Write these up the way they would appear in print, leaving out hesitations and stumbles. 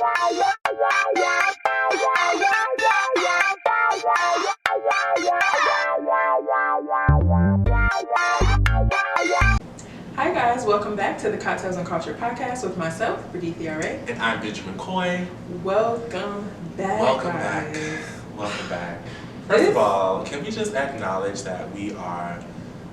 Hi guys, welcome back to the Cocktails and Culture podcast with myself, Brigethia Arai. And I'm Benjamin Coy. Welcome back. Welcome guys. back. Welcome back. First of all, can we just acknowledge that we are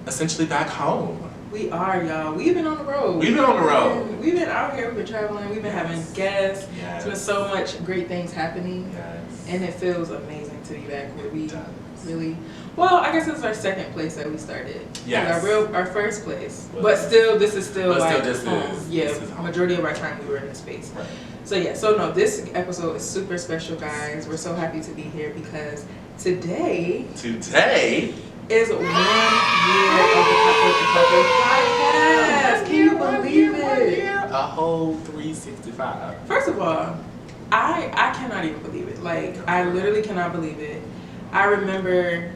essentially back home? We are, y'all. We've been on the road. We've been on the road. We've been out here. We've been traveling. We've been having guests. Yes. There's been so much great things happening. Yes. And it feels amazing to be back where we It does. really. Well, I guess it's our second place that we started. Yes. Our first place. Well, but still, this is still but like still this home. is- Yeah, this is home. majority of our time we were in this space. Right. So yeah, so no, this episode is super special, guys. We're so happy to be here because today is 1 year of the Cocktails and Culture podcast. Can you believe it? A whole 365. First of all, I cannot even believe it. Like, I literally cannot believe it. I remember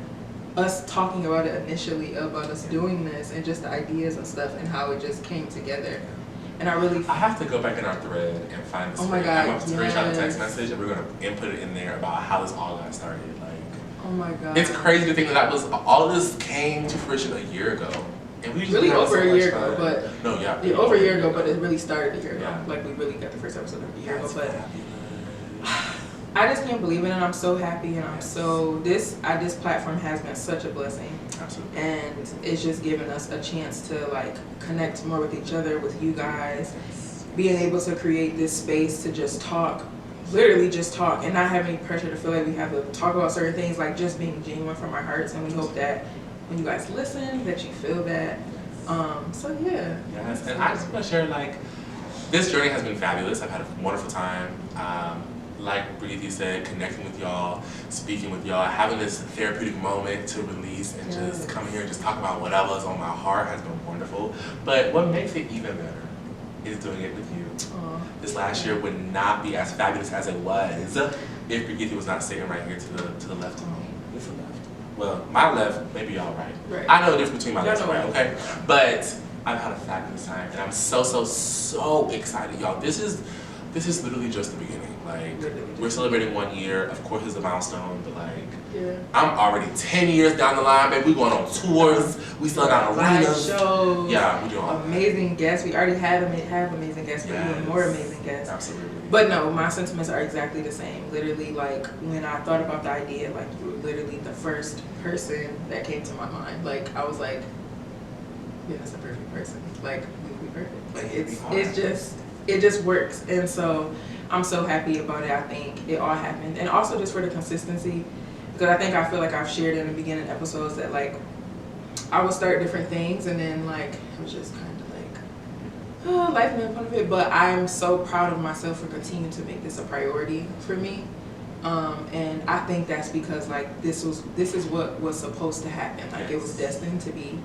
us talking about it initially, about us doing this and just the ideas and stuff and how it just came together. And I have to go back in our thread and find this. Oh my I'm God, going to screenshot the text yes. message and we're going to input it in there about how this all got started. Like, oh my God. it's crazy to think that all of this came to fruition a year ago. And we just Really had over so a much year fun. ago, but no, yeah, yeah, over a year ago, but it really started a year ago. Yeah. Like, we really got the first episode of a year ago. That's But fabulous. I just can't believe it, and I'm so happy, and this platform has been such a blessing. Absolutely. And it's just given us a chance to like connect more with each other, with you guys, being able to create this space to just talk, literally just talk, and not have any pressure to feel like we have to talk about certain things, like just being genuine from our hearts. And we hope that when you guys listen, that you feel that. So yeah. Yes, and I just want to share, like, this journey has been fabulous. I've had a wonderful time. Like Brigethia said, connecting with y'all, speaking with y'all, having this therapeutic moment to release and just come here and just talk about whatever's on my heart has been wonderful. But what makes it even better is doing it with you. Aww. This last year would not be as fabulous as it was if Brigethia was not sitting right here to the left of me. What's the left? Well, my left, maybe y'all right. Right. I know the difference between my left and Y'all right, know. okay? But I've had a fabulous time, and I'm so excited, y'all. This is literally just the beginning. Like, we're celebrating 1 year. Of course, it's a milestone, but like, Yeah. I'm already 10 years down the line, baby. We going on tours. We selling out Live arenas. shows. Yeah, we doing all that. Amazing guests. We already have amazing guests, but even more amazing guests. Absolutely. But no, my sentiments are exactly the same. Literally, like, when I thought about the idea, like, you were literally the first person that came to my mind. Like, I was like, yeah, that's the perfect person. Like, we'd be perfect. Like, it just works. And so I'm so happy about it. I think it all happened. And also just for the consistency, because I feel like I've shared in the beginning episodes that, like, I would start different things and then, like, it was just kind of like, life made fun of it. But I'm so proud of myself for continuing to make this a priority for me. And I think that's because, like, this is what was supposed to happen. Like, it was destined to be.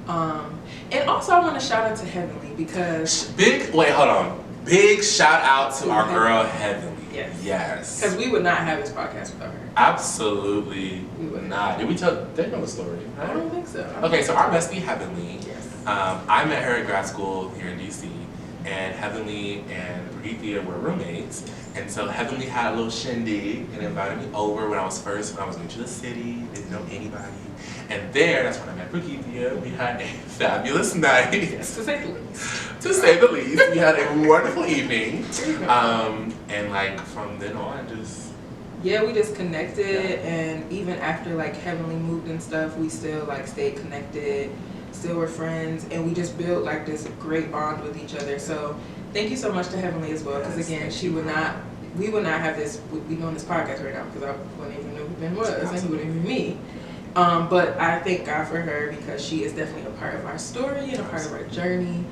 And also I want to shout out to Heavenly because Big shout out to our girl Heavenly. Yes. Because we would not have this podcast without her. Absolutely We would not. Did we tell? They know the story, right? I don't think so. Okay, so our bestie Heavenly. Yes. I met her at grad school here in DC, and Heavenly and Brigethia were roommates. And so Heavenly had a little shindig and invited me over when I was new to the city, didn't know anybody. And that's when I met Brigethia. We had a fabulous night. Yes, to say the least. To say the least. We had a wonderful evening. And like from then on, we just connected, and even after like Heavenly moved and stuff, we still like stayed connected, still were friends, and we just built like this great bond with each other. So thank you so much to Heavenly as well, because again, we would not have this, we doing this podcast right now because I wouldn't even know who Ben was, and he wouldn't even me. But I thank God for her because she is definitely a part of our story and a part of our journey.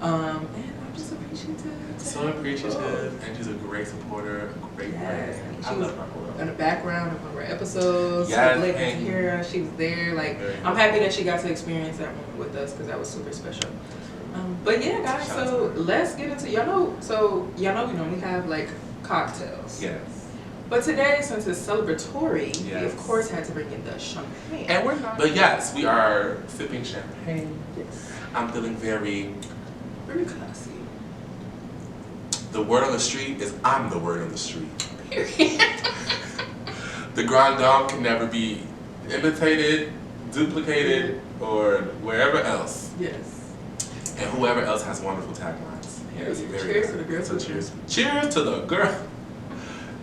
And I'm just appreciative. So appreciative, and she's a great supporter, a great friend. She was in the background of one of our episodes. Yes, Blake and Tahira, she was there. Like, I'm happy that she got to experience that moment with us because that was super special. But yeah, guys, so let's get into, y'all know we normally have like cocktails. Yes. But today, since it's celebratory, Yes. we of course had to bring in the champagne. And we're not. But yes, we are sipping champagne. Yes. I'm feeling very Very classy. The word on the street is I'm the word on the street. The grand dame can never be imitated, duplicated, or wherever else. Yes. And whoever else has wonderful taglines. Yes, Cheers to the girl. So cheers. Cheers to the girl.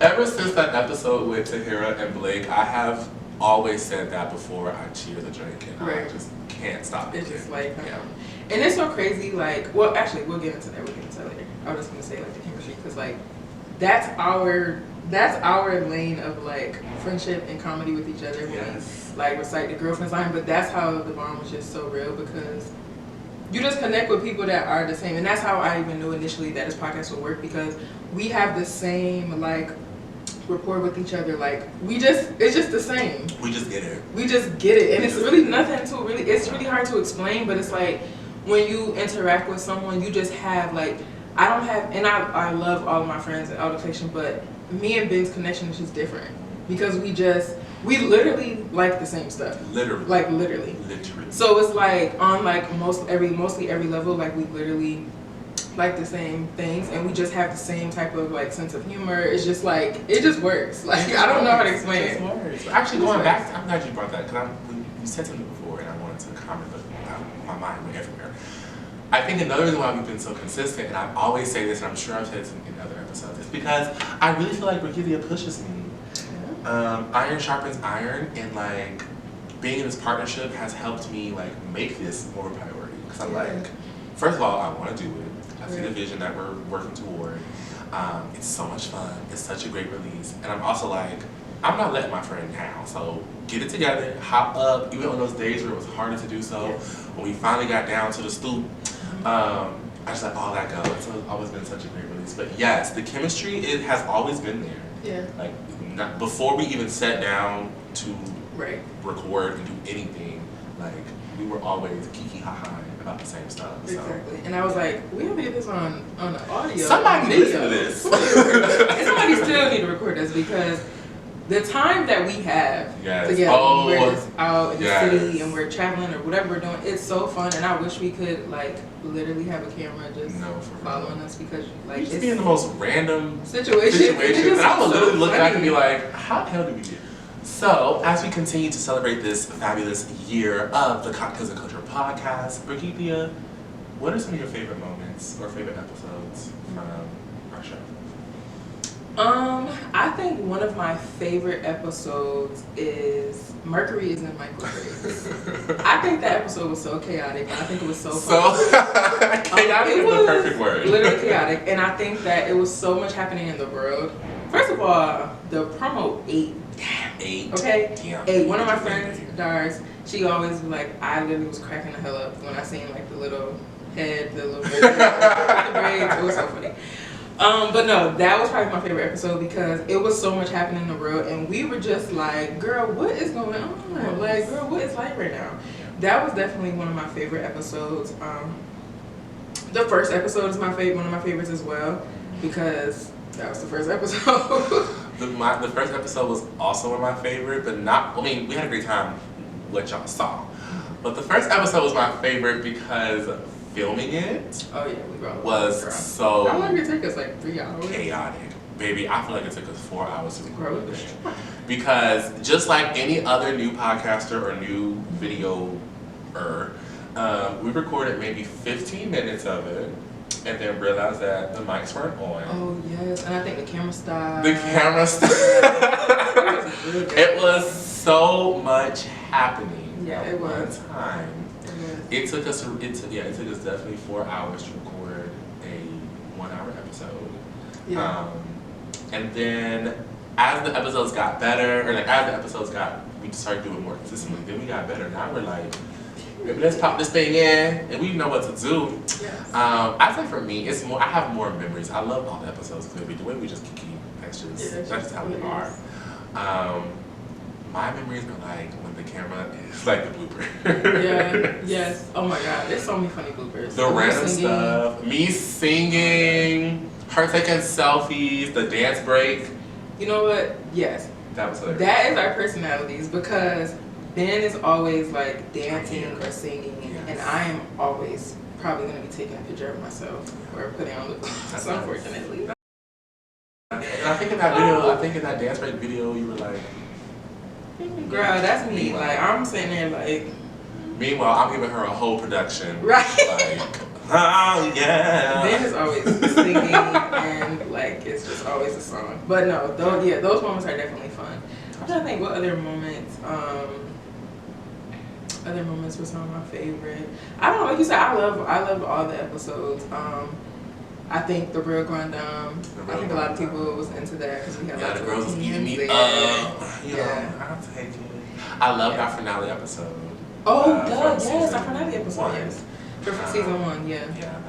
Ever since that episode with Tahira and Blake, I have always said that before I cheer the drink, and I just can't stop it. It's just like, and it's so crazy, like, well, actually, we'll get into that, later. I was just gonna say, like, the chemistry, because, like, that's our lane of, like, friendship and comedy with each other. Yes. We, like, recite the girlfriend's line, but that's how the bond was just so real, because you just connect with people that are the same, and that's how I even knew initially that this podcast would work, because we have the same, like, rapport with each other. Like, it's just the same. We just get it. And it's really nothing it's really hard to explain, but it's like when you interact with someone, you just have, like, I love all of my friends and all the connection, but me and Ben's connection is just different because we literally like the same stuff. Literally. So it's like on like mostly every level, like we literally like the same things, and we just have the same type of like sense of humor. It's just like it just works. Like I don't know how to explain it. Actually, going back, I'm glad you brought that because you said something before, and I wanted to comment, but my mind went everywhere. I think another reason why we've been so consistent, and I always say this, and I'm sure I've said this in other episodes, is because I really feel like Brigethia pushes me. Iron sharpens iron, and like being in this partnership has helped me like make this more of a priority. Because I'm like, first of all, I want to do it. I see the vision that we're working toward. It's so much fun. It's such a great release. And I'm also like, I'm not letting my friend down. So get it together, hop up, even on those days where it was harder to do so. When we finally got down to the stoop, I just let all that go. It's always been such a great release. But yes, the chemistry, it has always been there. Yeah. Like, before we even sat down to record and do anything, like, we were always kiki ha-ha about the same stuff. Exactly. And I was like, we have to get this on the audio. Somebody need to listen to this. And somebody still need to record this because the time that we have together, we're just out in the city and we're traveling or whatever we're doing, it's so fun. And I wish we could like literally have a camera just following us because like it's be in the most random situations. And I would literally look back and be like, how the hell did we get? So, as we continue to celebrate this fabulous year of the Cocktails and Culture podcast, Brigethia, what are some of your favorite moments or favorite episodes from our show? I think one of my favorite episodes is Mercury is in Microwave. I think that episode was so chaotic, and I think it was so fun. Chaotic is the perfect word. Literally chaotic, and I think that it was so much happening in the world. First of all, the promo ate. One of my friends, Dars, she always was like, I literally was cracking the hell up when I seen like the little head, the little braids. It was so funny. But no, that was probably my favorite episode because it was so much happening in the world, and we were just like, girl, what is going on? Like, girl, what is life right now? That was definitely one of my favorite episodes. The first episode is one of my favorites as well because that was the first episode. The first episode was also one of my favorite, but not, I mean, we had a great time, what y'all saw. But the first episode was my favorite because filming it was so how long did it take us? Like 3 hours? Chaotic. Baby, I feel like it took us 4 hours to record it. Because just like any other new podcaster or new videoer, we recorded maybe 15 minutes of it. And then realized that the mics weren't on. Oh yes, and I think the camera stopped. It was so much happening at one time. It took us definitely 4 hours to record a 1 hour episode. And then as the episodes got better, or like we started doing more consistently, then we got better. Now we're like, maybe let's pop this thing in, and we know what to do. I think for me, it's more. I have more memories. I love all the episodes clearly. The way we just keep, that's just how we are. My memories are like when the camera is like the blooper. Oh my God, there's so many funny bloopers. The random stuff, me singing, her taking selfies, the dance break. You know what? Yes. That was hilarious. That is our personalities because Ben is always like dancing or singing, and I am always probably going to be taking a picture of myself. or putting on lip gloss, unfortunately. And I think in that video, in that dance break video, you were like, girl, that's me. Like, I'm sitting there like. Meanwhile, I'm giving her a whole production. Right. Like, oh yeah. Ben is always singing and like it's just always a song. But no, those moments are definitely fun. I'm trying to think what other moments. Other moments were some of my favorite. I don't know, like you said, I love all the episodes. I think the real Grandam. I think a lot of people was into that because we had lots the of girls was eating me there. up. You know, I'll take it. I loved our finale episode. Oh, yes, our finale episode, yes. For season 1, yeah. Yeah,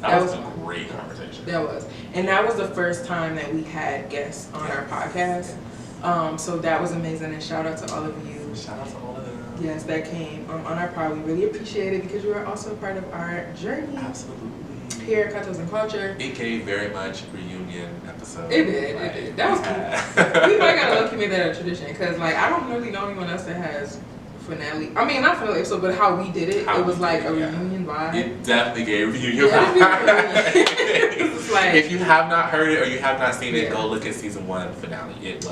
that was a great conversation. That was. And that was the first time that we had guests on our podcast. So that was amazing, and shout out to all of you. Shout out to all of them. Yes, that came on our pod. We really appreciate it because you are also part of our journey. Absolutely. Here at Cocktails and Culture. It gave very much reunion episode. It did. That was cute. We might gotta look make that a tradition because like I don't really know anyone else that has finale. I mean, not finale episode, but how we did it. It was like a reunion vibe. It definitely gave reunion vibe. It's like, if you have not heard it or you have not seen it, go look at season 1 finale. It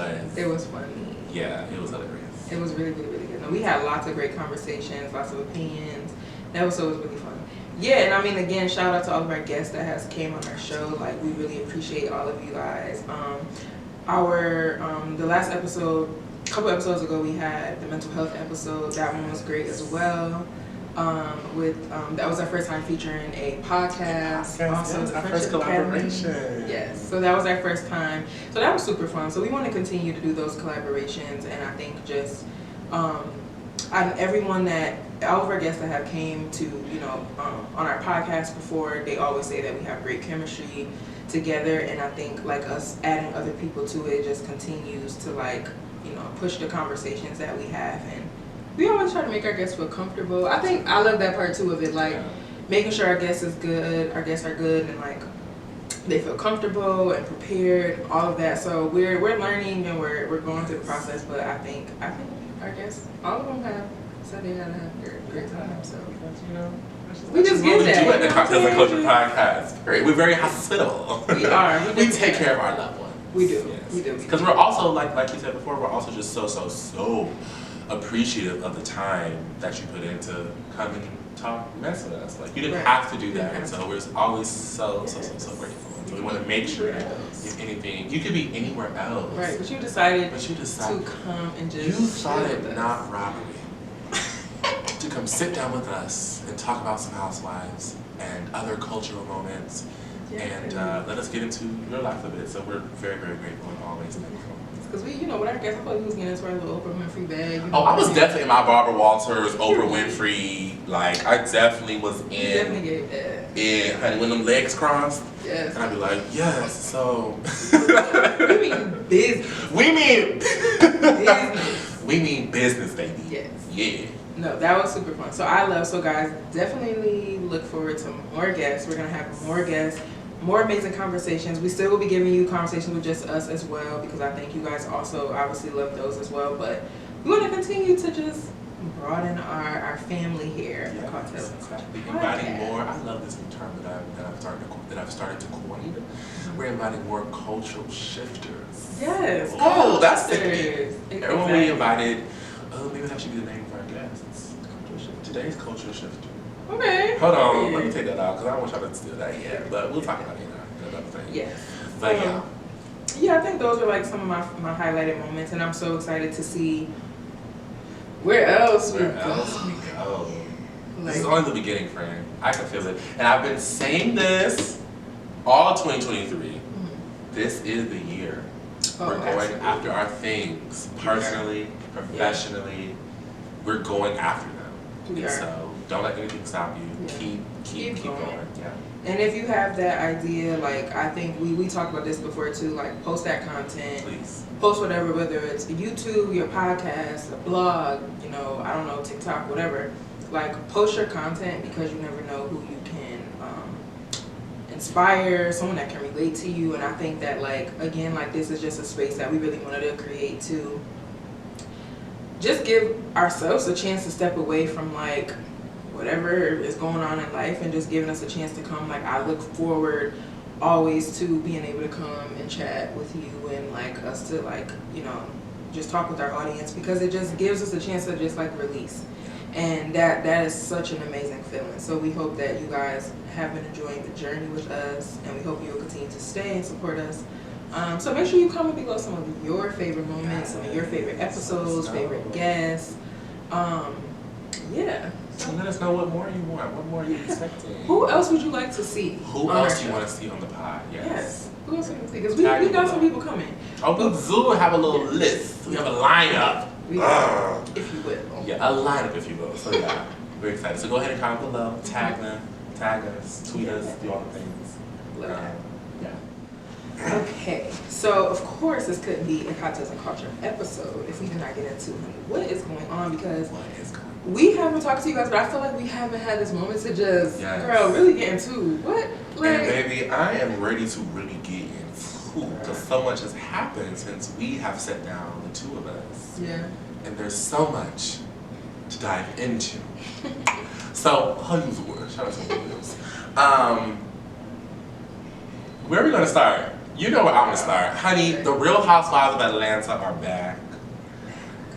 was funny. Yeah, it was hilarious. It was really, really, really good. And we had lots of great conversations, lots of opinions. That episode was really fun. Yeah, and I mean, again, shout out to all of our guests that has came on our show. Like, we really appreciate all of you guys. The last episode, a couple episodes ago, we had the mental health episode. That one was great as well. That was our first time featuring a podcast. Also, our first collaboration. Yes, so that was our first time. So that was super fun. So we want to continue to do those collaborations, and I think just everyone that all of our guests that have came to on our podcast before, they always say that we have great chemistry together, and I think like us adding other people to it just continues to push the conversations that we have, and we always try to make our guests feel comfortable. I think I love that part too of it, making sure our guests are good, and like they feel comfortable and prepared, all of that. So we're learning and we're going through the process, but I think our guests, all of them have said they had a great time. So we just get that. We do at the Cocktails and Culture podcast. We're very hospitable. We are. We take care of our loved ones. We do. Yes. We do. Because we're also like you said before, we're also just so appreciative of the time that you put in to come and talk mess with us. Like you didn't have to do that, and so we're always so grateful. So we want to make sure that if anything, you could be anywhere else. Right, but you decided to come and just. You thought it not robbery to come sit down with us and talk about some housewives and other cultural moments, and let us get into your life a bit. So we're very grateful and always thankful. Because with our guests, I thought we was getting into our little Oprah Winfrey bag. I was definitely in my Barbara Walters, Oprah Winfrey. Like I definitely was in. You definitely gave that. Yeah, honey, when them legs crossed. Yes. And I'd be like, yes. So. We mean business. We mean business, baby. Yes. Yeah. No, that was super fun. So guys, definitely look forward to more guests. We're gonna have more guests. More amazing conversations. We still will be giving you conversations with just us as well, because I think you guys also obviously love those as well. But we want to continue to just broaden our family here. Yeah, Cocktails. Inviting more. I love this new term that I've started to coin. We're inviting more cultural shifters. Yes. Oh, that's it. Exactly. Everyone we invited. Maybe that should be the name of our guests. Today's cultural shifter. Okay. Hold on, let me take that out because I don't want y'all to steal that yet. But we'll talk about it another thing. Yes. But yeah. Yeah, I think those are like some of my highlighted moments, and I'm so excited to see where else we go. This is only the beginning, friend. I can feel it. And I've been saying this all 2023. Mm-hmm. This is the year. We're going after our things. Personally, professionally, we're going after them. And so don't let anything stop you. Yeah. Keep going. Yeah. And if you have that idea, like I think we talked about this before too, like post that content. Please. Post whatever, whether it's YouTube, your podcast, a blog, I don't know, TikTok, whatever. Like post your content, because you never know who you can inspire, someone that can relate to you. And I think that this is just a space that we really wanted to create to just give ourselves a chance to step away from whatever is going on in life, and just giving us a chance to come. Like, I look forward always to being able to come and chat with you and like us to like, you know, just talk with our audience, because it just gives us a chance to just like release. And that is such an amazing feeling. So we hope that you guys have been enjoying the journey with us, and we hope you will continue to stay and support us. So make sure you comment below some of your favorite moments, some of your favorite episodes, favorite guests. Yeah. So let us know what more you want. What more are you expecting? Who else would you like to see? Who else do you want to see on the pod? Yes. Who else would you see? Because we got some people coming. Oh, we do have a little list. We have a lineup. If you will. Yeah, a lineup, if you will. So yeah, we're excited. So go ahead and comment below. Tag them. Tag us. Tweet us. Do all the things. Yeah. Okay, so of course this couldn't be a Cocktails and Culture episode if we did not get into what is going on, because we haven't talked to you guys, but I feel like we haven't had this moment to just, girl, really get into what? Like, and baby, I am ready to really get into, because so much has happened since we have sat down, the two of us. Yeah. And there's so much to dive into. So, I'll use the word. Shout out to Williams. Where are we going to start? You know where I'm going to start. Honey, the Real Housewives of Atlanta are back.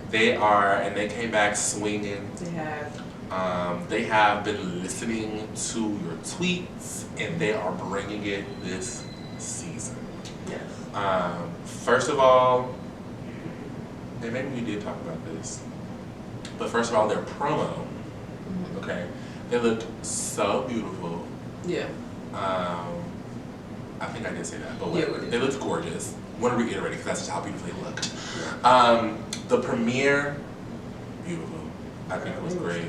They are, and they came back swinging. They have. They have been listening to your tweets, and they are bringing it this season. Yes. First of all, and maybe we did talk about this, but first of all, their promo, okay, they looked so beautiful. Yeah. I think I did say that, but whatever. They looked gorgeous. Want to reiterate it because that's just how beautiful they looked. Yeah. The premiere, beautiful. I think it was great.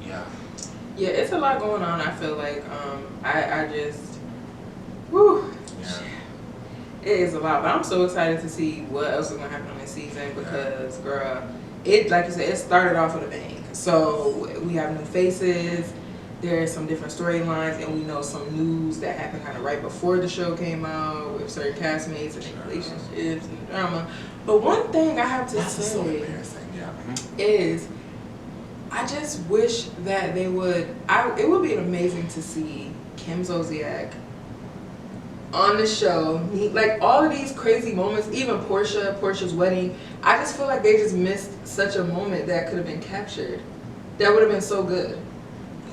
Yeah. Yeah, it's a lot going on. I feel like I just, whew. Yeah. It is a lot, but I'm so excited to see what else is gonna happen on this season, because, girl, it, like you said, it started off with a bang. So we have new faces. There's some different storylines, and we know some news that happened kind of right before the show came out with certain castmates and their relationships and drama. But one thing I have to say is, I just wish that they would. It would be amazing to see Kim Zolciak on the show, like all of these crazy moments, even Portia's wedding. I just feel like they just missed such a moment that could have been captured. That would have been so good.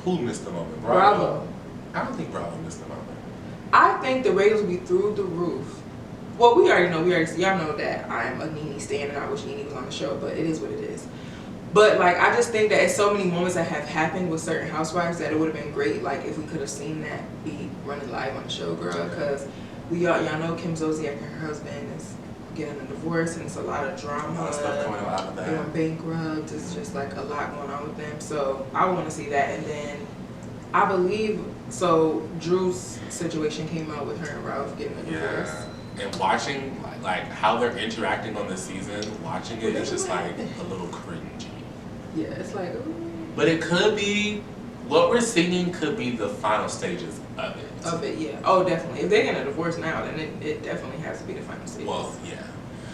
Who missed the moment? Bravo. I don't think Bravo missed the moment. I think the ratings will be through the roof. Well, we already know. Y'all know that I'm a Nene stan, and I wish Nene was on the show, but it is what it is. But like, I just think that it's so many moments that have happened with certain housewives that it would have been great, like, if we could have seen that be running live on the show, girl. Because y'all know Kim Zolciak and her husband is getting a divorce, and it's a lot of drama. A lot of stuff going on with that. They went bankrupt. It's just like a lot going on with them. So I want to see that. And then I believe, so Drew's situation came out with her and Ralph getting a divorce. Yeah. And watching like how they're interacting on this season, watching it is just like a little cringy. Yeah, it's like, ooh. But it could be, what we're seeing could be the final stages of it. Of it, yeah. Oh, definitely. If they're getting a divorce now, then it definitely has to be the final stages. Well, yeah.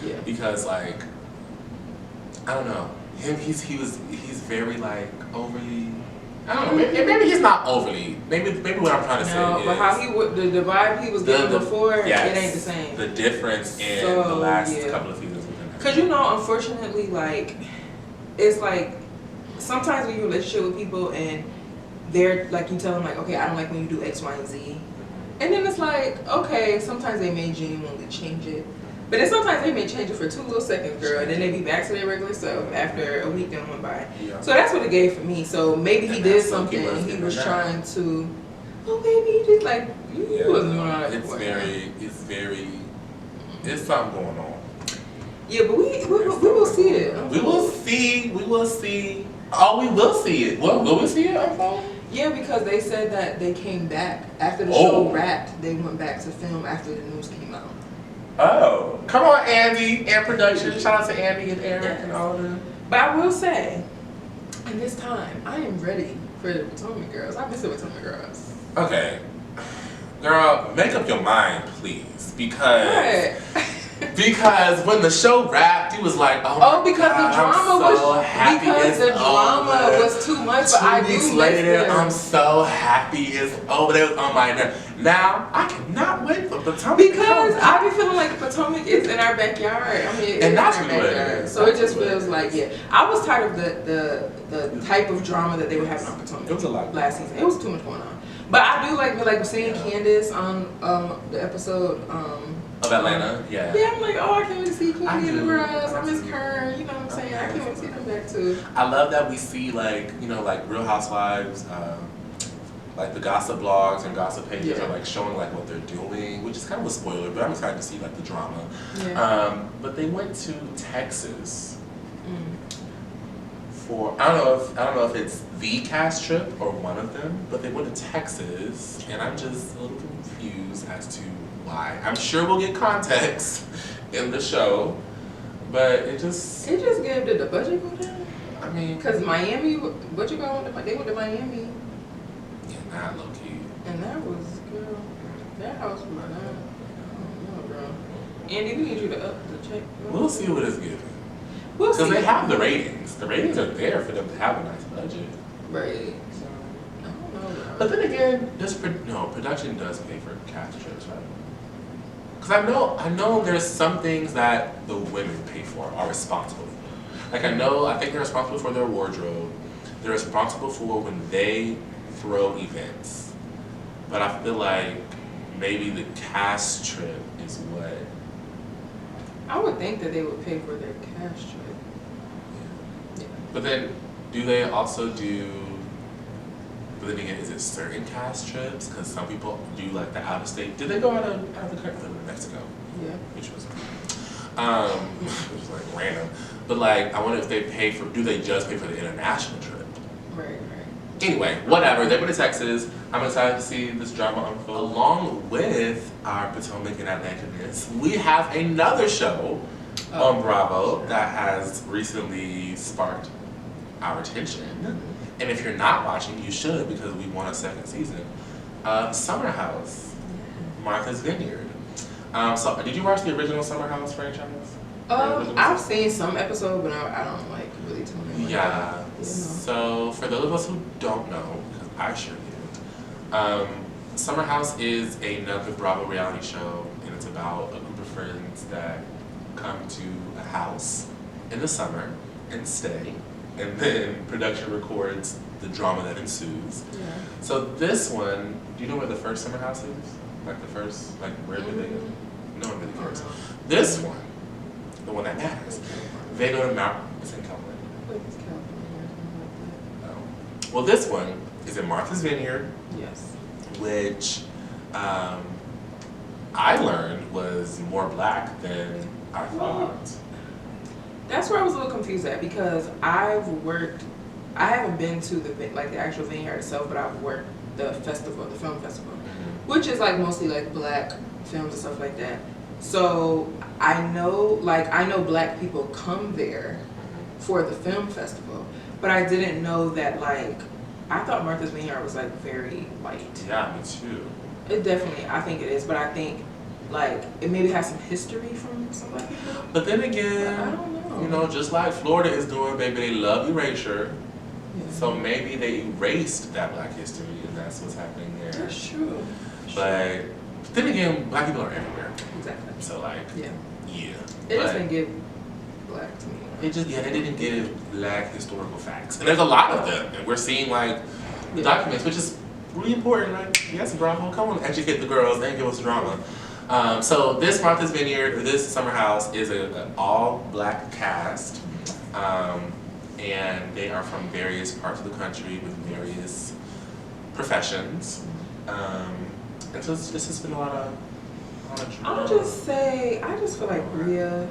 Yeah. Because like, I don't know, he's very like overly. I don't know. Maybe he's not overly. Maybe what I'm trying to say is. But how he would the vibe he was getting before, yes, it ain't the same. The difference in the last couple of seasons. Because unfortunately, like, it's like sometimes when you're in a relationship with people and they're like, you tell them like, okay, I don't like when you do X, Y, and Z, and then it's like, okay, sometimes they may genuinely change it. But then sometimes they may change it for 2 little seconds, girl, and then they be back to their regular self after a week that went by. Yeah. So that's what it gave for me. So maybe he did something. He was trying to, oh, maybe he just like, you wasn't doing all that. It's something going on. Yeah, but we will see it. We will see. Oh, we will see it. Will we see it? Yeah, because they said that they came back after the show wrapped. They went back to film after the news came out. Oh, come on, Andy and production. Shout out to Andy and Eric and all of them. But I will say, in this time, I am ready for the Potomac Girls. I miss the Potomac Girls. Okay, girl, make up your mind, please, because Because when the show wrapped, he was like, "Oh, because God, the drama I'm so was happy because it's the drama over." was too much. But 2 I weeks do later, miss them. I'm so happy it's over. They was on my nerve. Now I cannot wait for Potomac. Because I be feeling like Potomac is in our backyard. I mean, And that's in our what it backyard. is. So That's it just what it feels is. like, yeah. I was tired of the type of drama that they were having on Potomac. It was a lot last season. It was too much going on. But I do like seeing Candace on the episode Of Atlanta, yeah. Yeah, I'm like, oh, I can't wait to see Queenie I and the do. girls. I miss Kern. You know what I'm saying? I can't wait to see them back too. I love that we see like Real Housewives, like the gossip blogs and gossip pages are like showing like what they're doing, which is kind of a spoiler, but I'm excited to see like the drama. Yeah. But they went to Texas for I don't know if it's the cast trip or one of them, but they went to Texas, and I'm just a little confused as to why. I'm sure we'll get context in the show, but it just gave did the budget go down? I mean, Because Miami, what you going to? They went to Miami. Yeah, not low key. And that was, girl, that house was not, I don't know, girl. Andy, we need you to up the check. Girl. We'll see what it's giving. We'll see. Because they have the ratings. The ratings are there for them to have a nice budget. Right. So, I don't know, girl. But then again, production does pay for cast trips, right? Because I know there's some things that the women pay for, are responsible for. Like I think they're responsible for their wardrobe. They're responsible for when they throw events. But I feel like maybe the cast trip is what. I would think that they would pay for their cash trip. Yeah. But then, do they also do? But then again, is it certain cast trips? Because some people do like the out of state. Did they go out of the country? To Mexico. Yeah. Which was which was like random. But like, I wonder if they pay for. Do they just pay for the international trip? Right. Anyway, whatever. They went to Texas. I'm excited to see this drama unfold. Along with our Potomac and Atlantic-ness, we have another show on Bravo that has recently sparked our attention. And if you're not watching, you should, because we want a second season. Summer House, Martha's Vineyard. So, did you watch the original Summer House franchise? I've seen some episodes, but I don't like really tune in. Yeah. You know. So for those of us who don't know, because I sure didn't, Summer House is another Bravo reality show, and it's about a group of friends that come to a house in the summer and stay, and then production records the drama that ensues. Yeah. So this one, do you know where the first Summer House is? Like the first, like where did they go? No one really cares. This one, the one that matters, they go to Mount. It's in California. Well, this one is in Martha's Vineyard. Yes. Which I learned was more black than I thought. That's where I was a little confused at, because I haven't been to the actual vineyard itself, but I've worked the festival, the film festival, which is like mostly like black films and stuff like that. So I know black people come there for the film festival, but I didn't know that I thought Martha's Vineyard was like very white. Yeah, me too. It definitely, I think it is, but I think it maybe has some history from some black people. But then again, I don't know. Just like Florida is doing, baby, they love erasure. Yeah. So maybe they erased that black history, and that's what's happening there. That's true. But then again, black people are everywhere. Exactly. So yeah. It just didn't give black to me. They didn't give black historical facts, and there's a lot of them, and we're seeing documents, which is really important. Like, yes, Bravo, come on, educate the girls, and give us drama. So this Martha's Vineyard, or this Summer House, is an all-black cast, and they are from various parts of the country with various professions. And so this has been a lot of drama. I'll just say, I just feel like Bria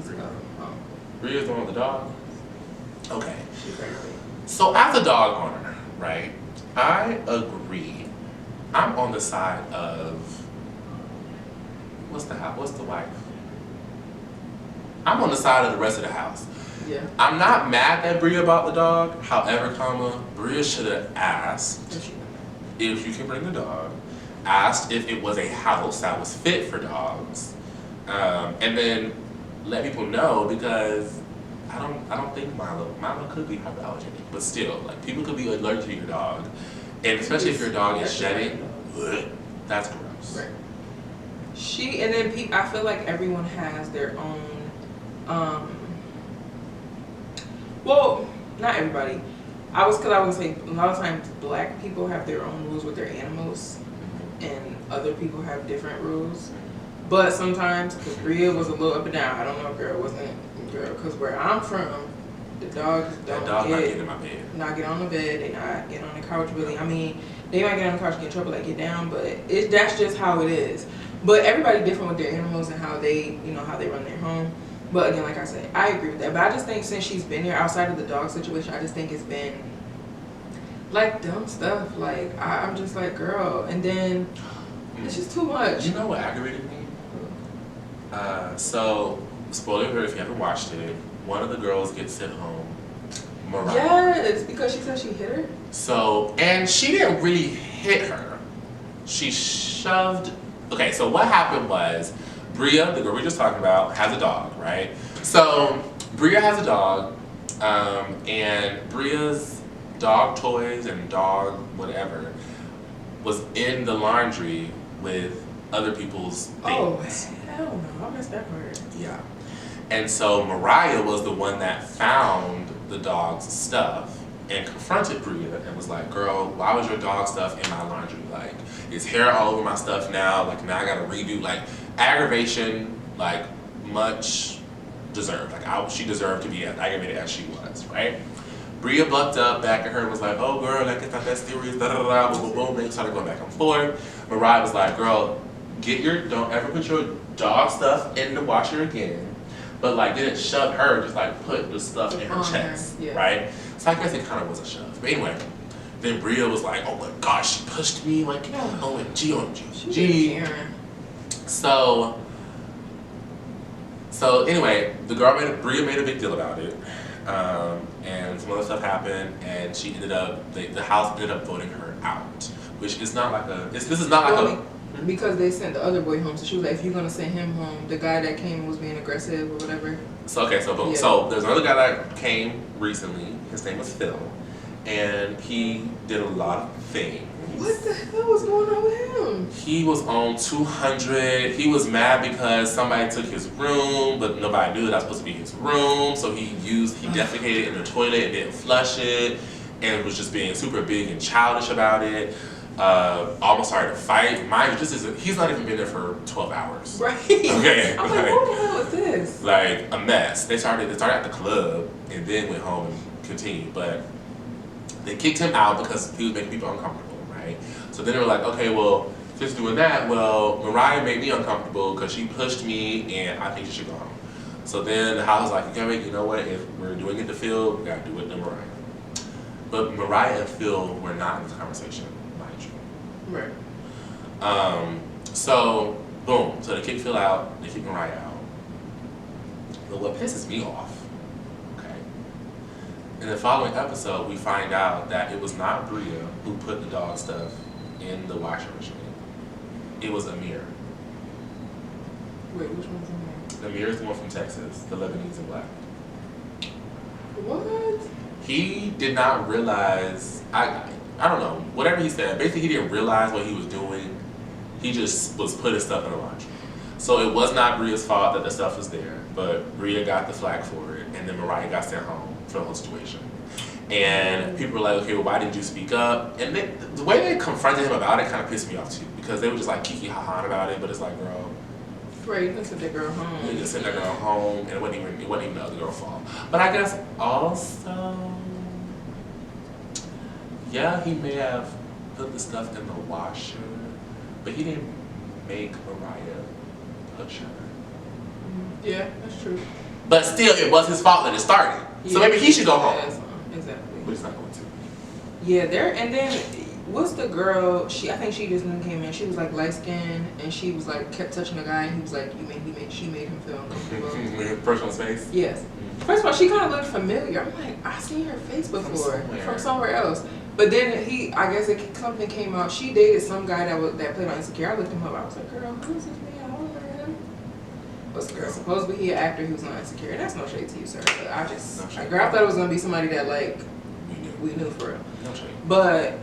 is Bria's the one with the dog? Okay. She's crazy. So as a dog owner, right, I agree. I'm on the side of, what's the wife? I'm on the side of the rest of the house. Yeah. I'm not mad at Bria about the dog. However, Bria should have asked if you can bring the dog, asked if it was a house that was fit for dogs, And then let people know, because I don't think Milo could be hypoallergenic, but still, like, people could be allergic to your dog, and especially if your dog is shedding, that's gross. Right. And then I feel like everyone has their own, well, not everybody. I was gonna say a lot of times black people have their own rules with their animals, and other people have different rules. But sometimes, because Bria was a little up and down, I don't know if girl wasn't girl, because where I'm from, the dogs don't not get in my bed. Not get on the bed, they not get on the couch really. I mean, they might get on the couch, get in trouble, like get down, but that's just how it is. But everybody different with their animals and how they, how they run their home. But again, like I said, I agree with that. But I just think since she's been here, outside of the dog situation, I just think it's been like dumb stuff. Like I'm just like, girl, and then it's just too much. You know what aggravated me? So, spoiler alert if you haven't watched it, one of the girls gets sent home, Mariah. Yes, because she said she hit her. So, and she didn't really hit her. She shoved. Okay, so what happened was, Bria, the girl we were just talking about, has a dog, right? So, Bria has a dog, and Bria's dog toys and dog whatever was in the laundry with other people's things. Oh, hell no, I missed that part. Yeah. And so Mariah was the one that found the dog's stuff and confronted Bria and was like, girl, why was your dog stuff in my laundry? Like, it's hair all over my stuff now. Like, now I gotta redo. Like, aggravation, like, much deserved. Like, she deserved to be as aggravated as she was, right? Bria bucked up back at her and was like, oh, girl, like, it's not that serious, da-da-da-da, boom, boom, boom. They started going back and forth. Mariah was like, girl, don't ever put your dog stuff in the washer again. But like didn't shove her, just like put the stuff in her chest, yeah. Right? So I guess it kind of was a shove. But anyway, then Bria was like, oh my gosh, she pushed me, like, OMG, OMG. So anyway, Bria made a big deal about it. And some other stuff happened, and she ended up, the house ended up voting her out. Which is not like this is not like a... Because they sent the other boy home, so she was like, if you're gonna send him home, the guy that came was being aggressive or whatever. So boom. Yeah. So there's another guy that came recently. His name was Phil, and he did a lot of things. What the hell was going on with him? He was on 200. He was mad because somebody took his room, but nobody knew that was supposed to be his room. So he defecated in the toilet and didn't flush it, and was just being super big and childish about it. Almost started to fight. Mind you, he's not even been there for 12 hours. Right. Okay. I'm like, what the hell is this? Like a mess. They started at the club and then went home and continued. But they kicked him out because he was making people uncomfortable, right? So then they were like, okay, well, since doing that, well, Mariah made me uncomfortable because she pushed me and I think you should go home. So then the house was like, okay, you know what? If we're doing it to Phil, we gotta do it to Mariah. But Mariah and Phil were not in this conversation. Right. So, boom. So they kick Phil out, they kick Mariah out. But what pisses me off, okay, in the following episode, we find out that it was not Bria who put the dog stuff in the washing machine. It was Amir. Wait, which one's Amir? Amir is the one from Texas, the Lebanese and black. What? He did not realize, I don't know, whatever he said, basically he didn't realize what he was doing. He just was putting stuff in the laundry. So it was not Bria's fault that the stuff was there, but Bria got the flack for it, and then Mariah got sent home for the whole situation. And people were like, okay, well, why didn't you speak up? And the way they confronted him about it kind of pissed me off too, because they were just like kiki ha-ha about it, but it's like, girl. Right, you can send that girl home. You can send that girl home, and it wasn't even the other girl's fault. But I guess also, yeah, he may have put the stuff in the washer, but he didn't make Mariah push her. Yeah, that's true. But still, it was his fault that it started. So maybe he should go home. Exactly. But he's not going to. Yeah, and then, what's the girl, I think she just came in, she was like light skinned, and she was like, kept touching the guy, and he was like, she made him feel uncomfortable. Personal space? Yes. First of all, she kind of looked familiar. I'm like, I seen her face before. From somewhere else. But then I guess something came out. She dated some guy that played on Insecure. I looked him up. I was like, girl, who's this man? I don't know him. What's the girl? Supposedly he an actor who's not insecure. And that's no shade to you, sir. But I just, No shade. girl, I thought it was gonna be somebody that like we knew for real. No shade. But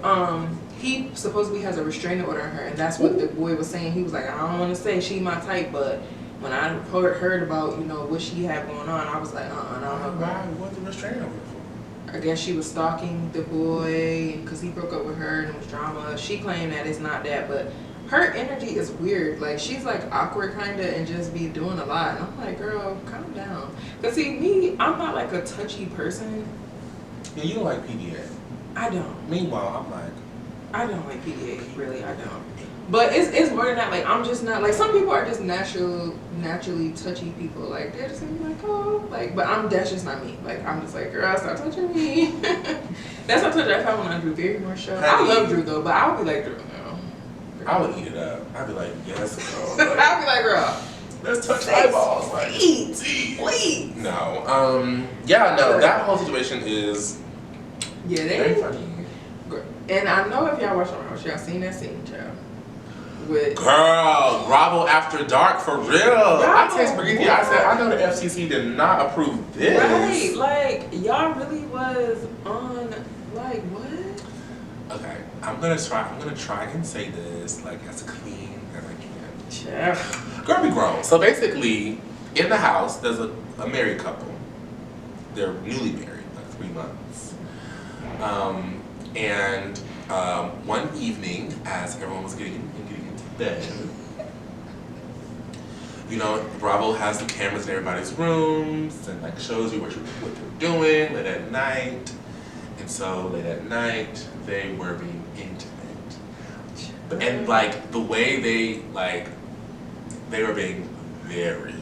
he supposedly has a restraining order on her, and that's what the boy was saying. He was like, I don't want to say she my type, but when I heard about what she had going on, I was like, I don't know. Why? What the restraining order for? I guess she was stalking the boy because he broke up with her and it was drama. She claimed that it's not that, but her energy is weird. Like, she's like awkward kind of and just be doing a lot. And I'm like, girl, calm down. Because see, me, I'm not like a touchy person. Yeah, you don't like PDA. I don't. Meanwhile, I'm like, I don't like PDA, really, I don't. But it's more than that, like, I'm just not, like, some people are just naturally touchy people. Like, they're just gonna be like, oh, like, but that's just not me. Like, I'm just like, girl, stop touching me. That's what I found when I do Very More show. I love Drew, though, but I'll be like, Drew, no. I would eat it up. I'd be like, yes, girl. Like, I'll be like, girl, let's touch eyeballs. Like, please. No. Yeah, no, that whole situation is very funny. And I know if y'all watch Around, y'all seen that scene, child. With Girl, Bravo After Dark, for real. I text Brigethia, I said, I know the FCC did not approve this. Right, like, y'all really was on, like, what? Okay, I'm gonna try and say this, like, as clean as I can. Yeah. Girl, be grown. So basically, in the house, there's a married couple. They're newly married, like 3 months. And one evening, as everyone was getting into bed, Bravo has the cameras in everybody's rooms and like shows you what they're doing late at night. And so late at night, they were being intimate. And like the way they were being very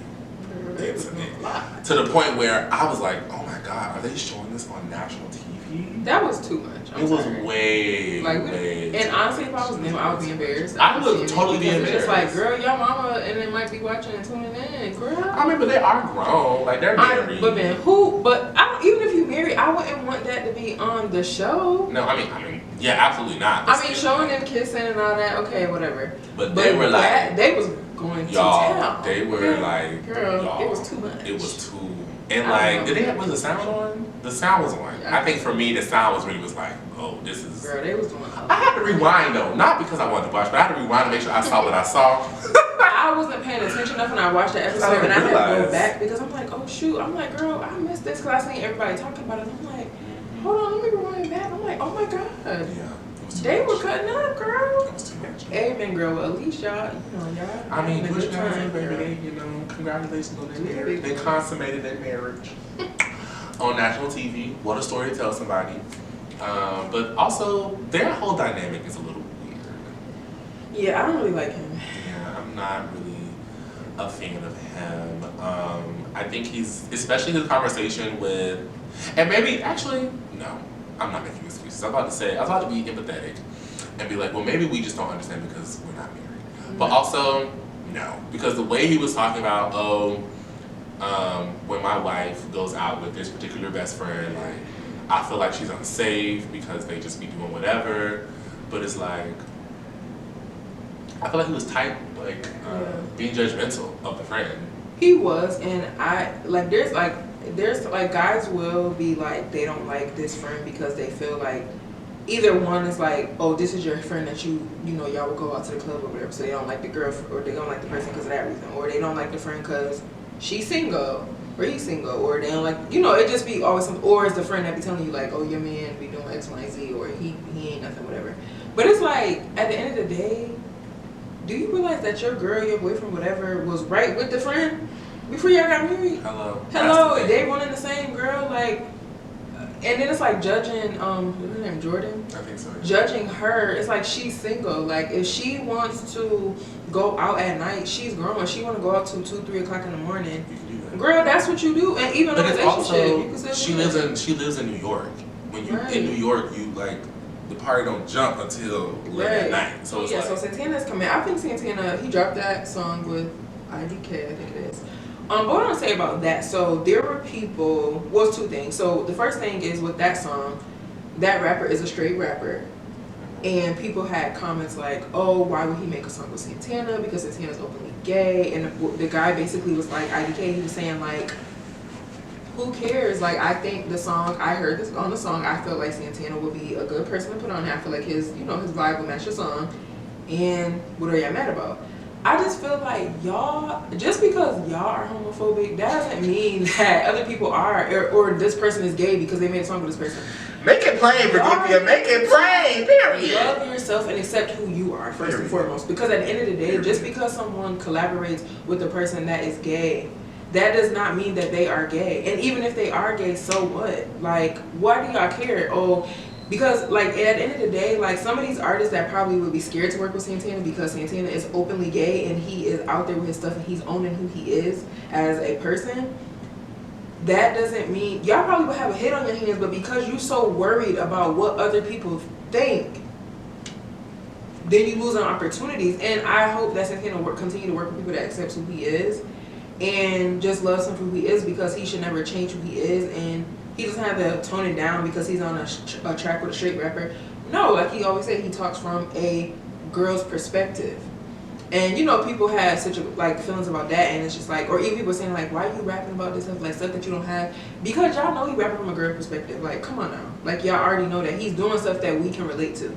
intimate. To the point where I was like, oh my God, are they showing this on national TV? That was too much. It was way, like, way. And honestly, if I was them, I would be embarrassed. I would totally be embarrassed. It's like, girl, your mama and they might be watching and tuning in, girl. I mean, but they are grown. Like, they're married. But then even if you married, I wouldn't want that to be on the show. No, I mean, yeah, absolutely not. I mean, showing them kissing and all that, okay, whatever. But they were like, they was going to y'all, town. they were like, girl, y'all, it was too much. It was too. And like, was the sound on? The sound was on. I think for me, the sound was like, oh, this is. Girl, they was doing. I had to rewind though, not because I wanted to watch, but I had to rewind to make sure I saw what I saw. I wasn't paying attention enough when I watched the episode, and I had to go back because I'm like, oh shoot, I'm like, girl, I missed this because I seen everybody talking about it. And I'm like, hold on, let me rewind back. I'm like, oh my God. Yeah. They were cutting up, girl. It was too much. Amen, girl. Well, at least y'all. I mean, having a good time, baby. Congratulations on their marriage. They consummated their marriage on national TV. What a story to tell somebody. But also, their whole dynamic is a little weird. Yeah, I don't really like him. Yeah, I'm not really a fan of him. I think especially his conversation with, and maybe, actually, no. I'm not making excuses. I was about to be empathetic and be like, well, maybe we just don't understand because we're not married. Mm-hmm. But also, no. Because the way he was talking about, when my wife goes out with this particular best friend, like, I feel like she's unsafe because they just be doing whatever. But it's like, I feel like he was being judgmental of the friend. He was, and there's guys will be like, they don't like this friend because they feel like either one is like, oh, this is your friend that y'all will go out to the club or whatever, so they don't like the girl, or they don't like the person because of that reason, or they don't like the friend because she's single or he's single, or they don't like, it just be always something, or it's the friend that be telling you like, oh, your man be doing X, Y, Z, or he ain't nothing, whatever. But it's like, at the end of the day, do you realize that your girl, your boyfriend, whatever, was right with the friend before y'all got married? Hello, they wanted the same girl, like, and then it's like judging, what's her name, Jordan? I think so. Yeah. Judging her, it's like she's single. Like, if she wants to go out at night, she's grown. She want to go out till 2, 3 o'clock in the morning. You can do that. Girl, that's what you do. And even in a relationship, you can still she lives in New York. When you in New York, you like, the party don't jump until late at night. So it's so Santana's coming. I think Santana, he dropped that song with IDK, I think it is. But what I want to say about that, so there were people, was 2 things. So the first thing is with that song, that rapper is a straight rapper. And people had comments like, oh, why would he make a song with Santana? Because Santana's openly gay, and the guy basically was like, IDK, he was saying like, who cares? Like, I think the song, I heard this on the song, I feel like Santana would be a good person to put on. I feel like his, you know, his vibe will match your song. And what are y'all mad about? I just feel like y'all, just because y'all are homophobic, that doesn't mean that other people are, or this person is gay because they made a song with this person. Make it plain, Brigethia. Make it plain, period. Love yourself and accept who you are, first and foremost. Because at the end of the day, just because someone collaborates with a person that is gay, that does not mean that they are gay. And even if they are gay, so what? Like, why do y'all care? Oh, because like at the end of the day, like some of these artists that probably would be scared to work with Santana because Santana is openly gay and he is out there with his stuff and he's owning who he is as a person. That doesn't mean y'all probably would have a hit on your hands, but because you're so worried about what other people think, then you lose on opportunities. And I hope that Santana continue to work with people that accepts who he is and just loves him for who he is, because he should never change who he is, and he doesn't have to tone it down because he's on a track with a straight rapper. No, like he always said, he talks from a girl's perspective. And you know, people have such like feelings about that, and it's just like, or even people saying like, why are you rapping about this stuff, like stuff that you don't have? Because y'all know he rapping from a girl perspective. Like, come on now, like y'all already know that he's doing stuff that we can relate to,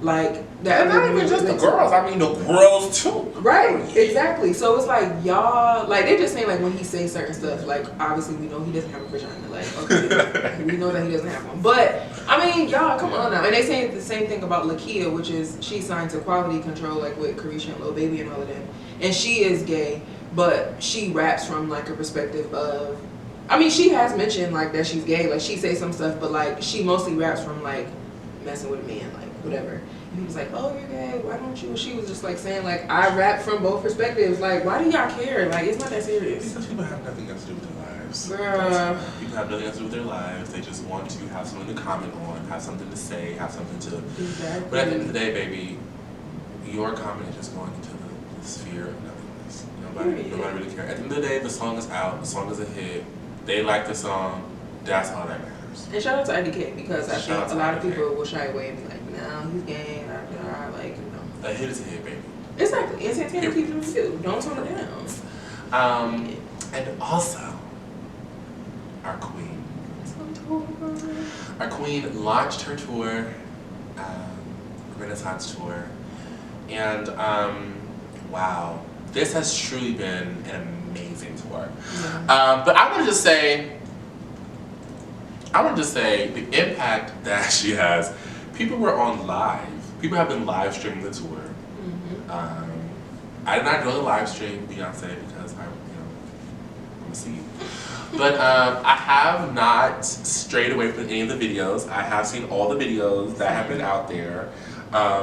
like that. And not even just the girls, I mean the girls too. Right, exactly. So it's like y'all, like they're just saying like when he says certain stuff, like obviously we know he doesn't have a vagina, like okay, we know that he doesn't have one. But I mean, y'all, come on now. And they say the same thing about Lakia, which is she's signed to Quality Control, like with Carisha and Lil Baby and all of them, and she is gay, but she raps from like a perspective of, I mean, she has mentioned like that she's gay, like she says some stuff, but like she mostly raps from like messing with a man, like whatever. And he was like, oh, you're gay, why don't you? She was just like saying like, I rap from both perspectives. Like, why do y'all care? Like, it's not that serious. Because people have nothing else to do with their lives. Girl. People have nothing else to do with their lives. They just want to have something to comment on, have something to say, have something to... Exactly. But at the end of the day, baby, your comment is just going into the sphere of nothingness. Nobody really cares. At the end of the day, the song is out, the song is a hit, they like the song, that's all that matters. And shout out to IDK, because I Shout out think to a lot of IDK. people will shy away and be like, no, he's gay, like, you know. A hit is a hit, baby. Exactly. And Santana keeps doing too. Don't tone it down. And also, our queen. Our queen launched her tour, Renaissance tour, and wow, this has truly been an amazing tour. Yeah. But I want to just say the impact that she has. People were on live. People have been live streaming the tour. Mm-hmm. I did not go to the live stream Beyonce because I'm a seed. But I have not strayed away from any of the videos. I have seen all the videos that have been out there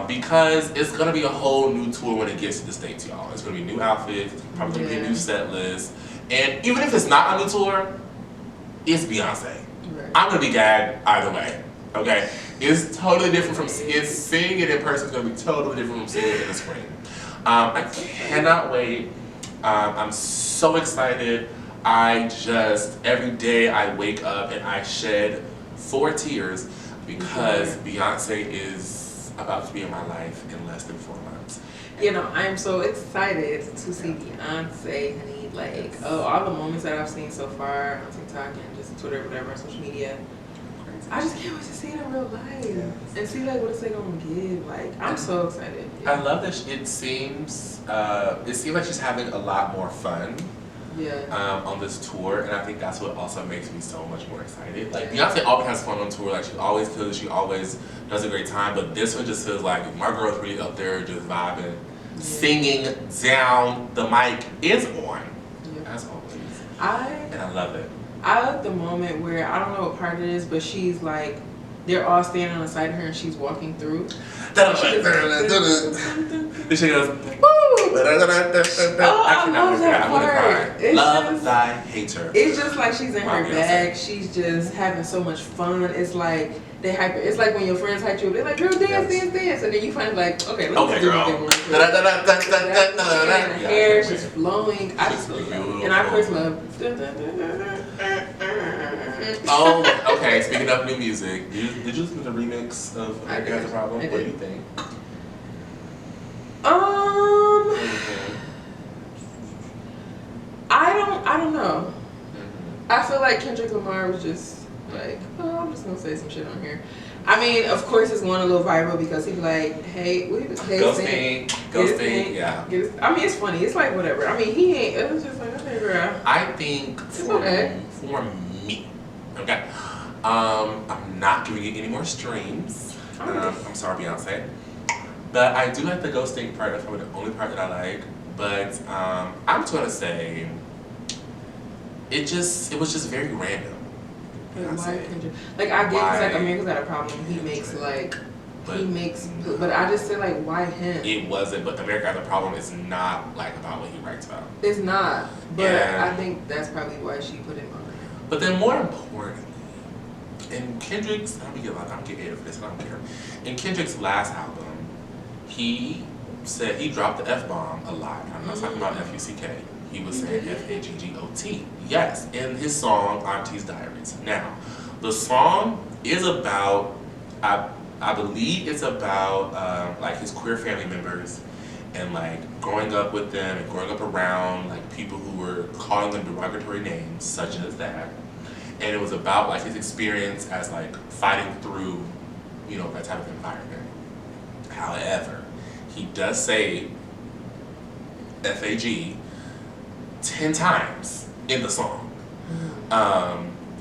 because it's gonna be a whole new tour when it gets to the States, y'all. It's gonna be new outfits, probably gonna be a new set list, and even if it's not a new tour, it's Beyonce. Right. I'm gonna be gagged either way. Okay, it's totally different from seeing it in person. It's gonna be totally different from seeing it in the screen. I cannot wait. I'm so excited. Every day I wake up and I shed 4 tears because Beyonce is about to be in my life in less than 4 months. You know, I am so excited to see Beyonce, honey. Like, all the moments that I've seen so far on TikTok and just Twitter, whatever, social media. I just can't wait to see it in real life and see like what it's like gonna give. Like, I'm so excited. I love that it seems like she's having a lot more fun. On this tour, and I think that's what also makes me so much more excited. Like Beyonce always has fun on tour, like she always kills it, she always does a great time, but this one just feels like my girl's really up there just vibing, singing down, the mic is on, as always. And I love it. I like the moment where, I don't know what part it is, but she's like, they're all standing on the side of her and she's walking through. Then she goes, woo! I love that part. Love thy hater. It's just like she's in her bag. She's just having so much fun. It's like they hype it. It's like when your friends hype you up. They're like, girl, dance, dance, dance. And then you find like, okay, let's do it. And the hair is just flowing. I just love it. And I first love. Oh, okay. Speaking of new music, did you listen to the remix of I Got the Problem? What do you think? don't know. I feel like Kendrick Lamar was just like, oh, I'm just gonna say some shit on here. I mean, of course, it's going a little viral because he's like, hey, ghosting, yeah. I mean, it's funny. It's like whatever. I mean, he ain't. It was just like, okay, girl. I think for me, okay, I'm not giving it any more streams. I'm sorry, Beyonce, but I do like the ghosting part. That's probably the only part that I like. But I'm just gonna say, it was just very random. Why Kendrick? Like I get because like America's Got a Problem. He makes like but I just say like why him? It wasn't, but America Has a Problem is not like about what he writes about. It's not, but I think that's probably why she put him on. But then more importantly, in Kendrick's, I'm gonna get hated for this, I don't care. In Kendrick's last album, he said he dropped the F-bomb a lot. I'm not talking about F-U-C-K. He was saying F-A-G-G-O-T. Yes, in his song, Auntie's Diaries. Now, the song is about, I believe it's about like his queer family members and like growing up with them and growing up around like people who were calling them derogatory names, such as that. And it was about like his experience as like fighting through, you know, that type of environment. However, he does say F-A-G 10 times in the song.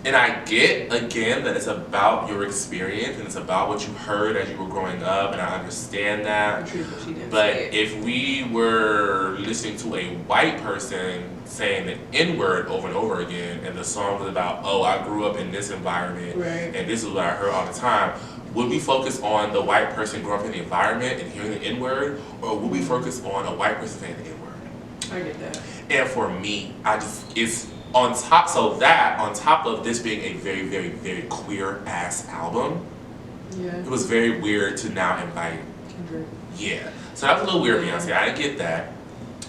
And I get, again, that it's about your experience and it's about what you heard as you were growing up, and I understand that. But if we were listening to a white person saying the N-word over and over again, and the song was about, oh, I grew up in this environment, and this is what I heard all the time, would we focus on the white person growing up in the environment and hearing the N-word, or would we focus on a white person saying the N-word? I get that. And for me, it's on top of this being a very, very, very queer ass album, it was very weird to now invite Kendrick. Yeah. So that was a little weird, Beyonce. I didn't get that.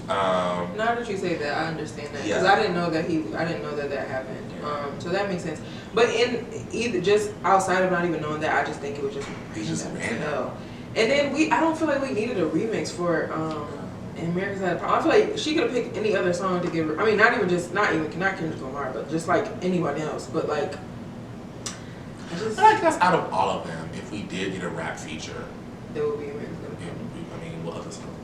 Now that you say that, I understand that because I didn't know that happened. So that makes sense. But in either just outside of not even knowing that, I just think it was just random. And then I don't feel like we needed a remix for America's Got a Problem. I feel like she could have picked any other song to give her. I mean, not Kendrick Lamar, but just like anyone else. But like, I guess out of all of them, if we did get a rap feature, there would be America's Got a Problem. I mean, what other song?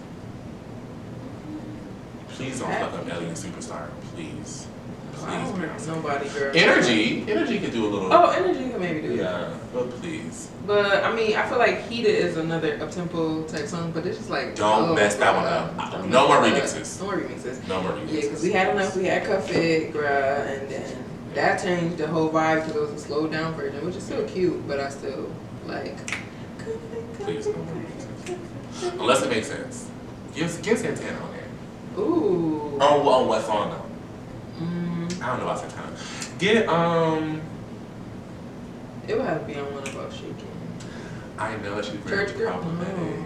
Please don't fuck up Alien Superstar, please. I don't hurt nobody, girl. Energy could do a little. Oh, Energy could maybe do it. Yeah, but please. But I mean, I feel like Heated is another up-tempo type song, but it's just like don't mess that one up. No more remixes. No more remixes. No more remixes. Yeah, because we had enough. We had Cuff It, bruh, and then that changed the whole vibe because it was a slowed down version, which is still cute, but I still like. Please, no more remixes. Unless it makes sense. Give Santana on there. Ooh. On what song though? I don't know about Santana. Get it, it would have to be on one of our shaking. I know she's very problematic.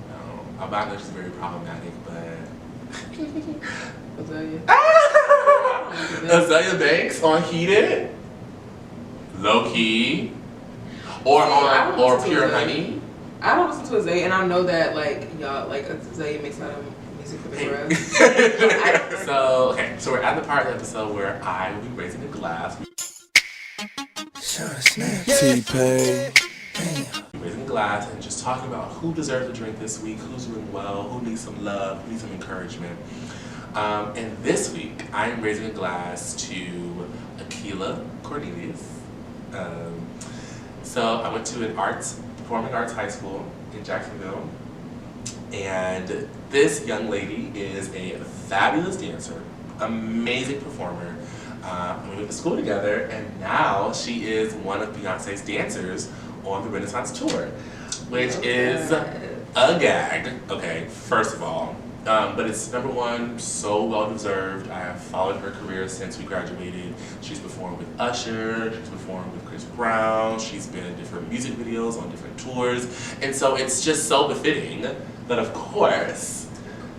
No, I know she's very problematic, but Azalea. Azalea Banks on Heated, Low Key, or Pure Honey. I don't listen to Azalea, and I know that like y'all like Azalea makes a lot of music for the girls. So we're at the part of the episode where I will be raising a glass. T-Pain. Raising a glass and just talking about who deserves a drink this week, who's doing well, who needs some love, who needs some encouragement. And this week, I'm raising a glass to Akila Cornelius. So I went to an performing arts high school in Jacksonville. And this young lady is a fabulous dancer, amazing performer. We went to school together, and now she is one of Beyonce's dancers on the Renaissance Tour, which is a gag, okay, first of all. But it's number one, so well deserved. I have followed her career since we graduated. She's performed with Usher, she's performed with Chris Brown, she's been in different music videos on different tours, and so it's just so befitting that, of course,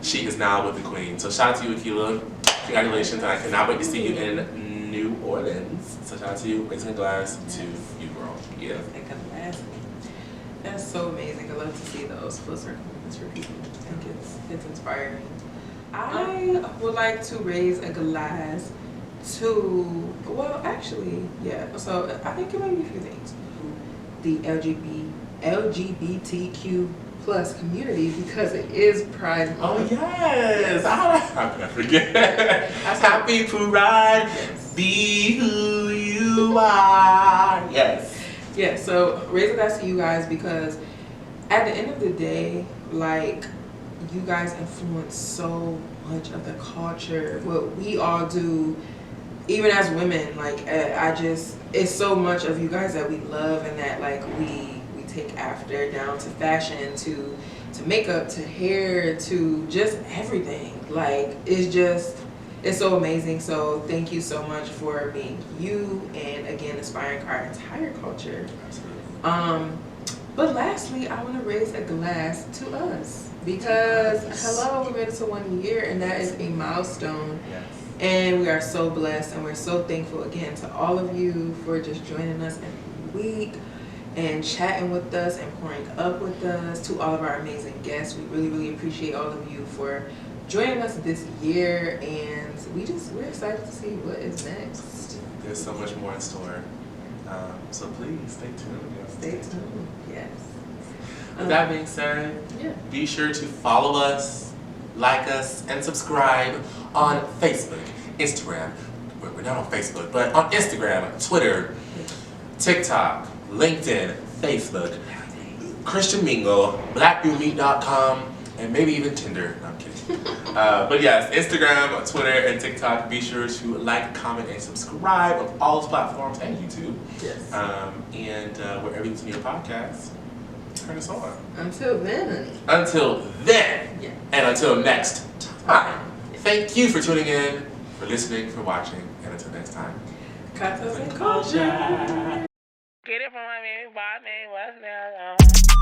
she is now with the Queen. So shout out to you, Akila. Congratulations, and I cannot wait to see you in New Orleans. So shout out to you, raising a glass to you, girl. Yeah. That's so amazing. I love to see those full circle moments for people. I think it's inspiring. I would like to raise a glass well, actually, yeah. So I think it might be a few things. The LGBTQ plus community, because it is Pride Month. Oh yes! How could I forget? Happy Pride! Yes. Be who you are. Yes. Yeah. So raise a glass to you guys, because at the end of the day, like, you guys influence so much of the culture. What we all do, even as women, like, it's so much of you guys that we love and that, like, we take after, down to fashion, to makeup, to hair, to just everything. Like, it's so amazing. So thank you so much for being you, and again, inspiring our entire culture. Absolutely. But lastly, I want to raise a glass to us, because hello, we made it to 1 year, and that is a milestone. Yes. And we are so blessed, and we're so thankful again to all of you for just joining us every week and chatting with us and pouring up with us. To all of our amazing guests, we really, really appreciate all of you for joining us this year, and we're excited to see what is next. There's so much more in store. So please stay tuned. Stay tuned. Yes. With that being said, Yeah. be sure to follow us, like us, and subscribe on Facebook, Instagram. We're not on Facebook, but on Instagram, Twitter, TikTok, LinkedIn, Facebook, Christian Mingle, blackviewmeet.com, and maybe even Tinder. No, I'm kidding. But yes, Instagram, Twitter, and TikTok. Be sure to like, comment, and subscribe on all those platforms and YouTube. Yes. And wherever you listen to your podcast, turn us on. Until then, honey. Until then, Yeah. and until next time, thank you for tuning in, for listening, for watching, and until next time. Cocktails and culture. Get it from my baby, boss name, what's now?